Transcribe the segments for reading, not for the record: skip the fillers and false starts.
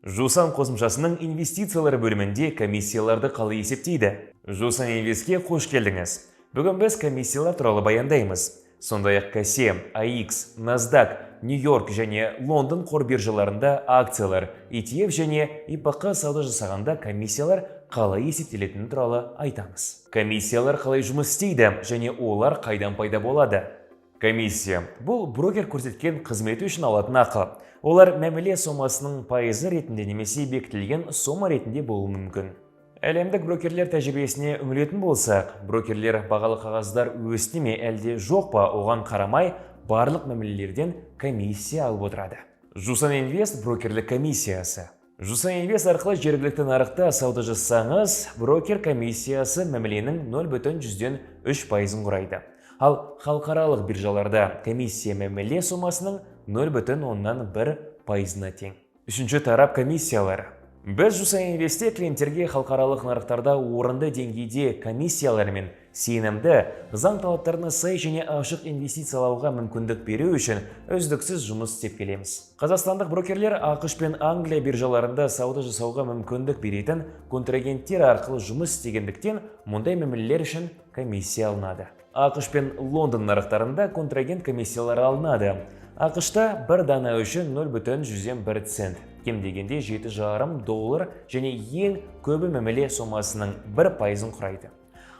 Жусан қосымшасының инвестициялар бөлімінде комиссияларды қалай есептейді? Жусан инвестке қош келдіңіз. Бүгін біз комиссиялар туралы баяндаймыз. Сондай-ақ кәсе, AX, NASDAQ, Нью-Йорк және Лондон қор биржаларында акциялар, ETF және ИПК сауда жасағанда комиссиялар қалай есептелетіні туралы айтамыз. Комиссиялар қалай жұмыс істейді және олар қайдан пайда болады? Комиссия – бұл брокер көрсеткен қызметі үшін алатын ақы. Олар мәміле сомасының пайызы ретінде немесе бекітілген сома ретінде болуы мүмкін. Әлемдік брокерлер тәжірибесіне үңілетін болсақ, брокерлер бағалы қағаздар өсті ме әлде жоқ па оған қарамай барлық мәмілелерден комиссия алып отырады. Жусан Инвест брокерлік комиссиясы. Жусан Инвест арқылы жергілікті нарықта сауда жасасаңыз, брокер комиссиясы мәміленің 0,3% құрайды. Ал халықаралық биржаларда комиссия мәміле сомасының 0,1% тең. Үшінші тарап комиссиялары. Біз Жусан Инвестте клиенттерге халықаралық нарықтарда орынды деңгейде комиссиялар мен сенімді заң талаптарына сай және ашық инвестициялауға мүмкіндік беру үшін үздіксіз жұмыс істеп келеміз. Қазақстандық брокерлер ақш пен Англия биржаларында сауда жасауға мүмкіндік беретін контрагенттер арқылы жұмыс істегендіктен мұндай мәмілелер үшін комиссия алынады. ақш пен Лондон нарықтарында контрагент комиссиялары алынады. ақш-та бір дана үшін 0,1 цент, кем дегенде $7,5 және ең көбі мәміле сомасының 1% құрайды.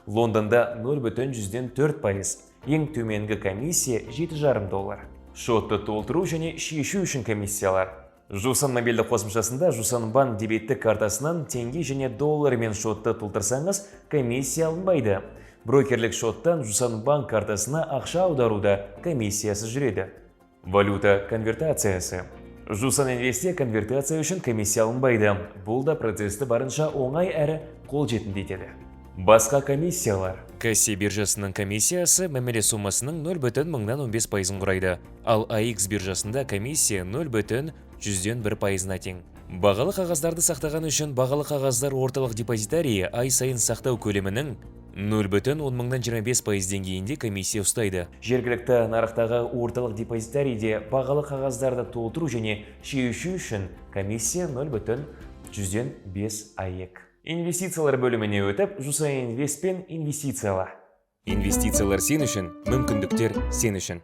Лондонда 0,4%, ең төменгі комиссия $7,5. Шотты толтыру және шешу үшін комиссиялар. Жусан мобильді қосымшасында Жусан банк дебеттік картасынан теңге және доллармен шотты толтырсаңыз, комиссия алынбайды. Брокерлік шоттан Жусан банк картасына ақша аударуда комиссиясы жүреді. Валюта конвертациясы. Жусан Инвестте конвертация үшін комиссия алынбайды. Бұл да процесті барынша оңай әрі қолжетімді етеді. Басқа комиссиялар. Кәсе биржасының комиссиясы мәміле сомасының 0,15% құрайды. Ал AX биржасында комиссия 0,1% тең. Бағалы қағаздарды сақтаған үшін бағалы қағаздар орталық депозитарийі ай сайын сақтау көлемінің 0,1025% деңгейінде комиссия ұстайды. Жергілікті нарықтағы орталық депозитарийде бағалы қағаздарды толтыру және шешу үшін комиссия 0,105 АЕК. Инвестициялар бөліміне өтіп, Жусан Инвестпен инвестицияла. Инвестициялар сен үшін, мүмкіндіктер сен үшін.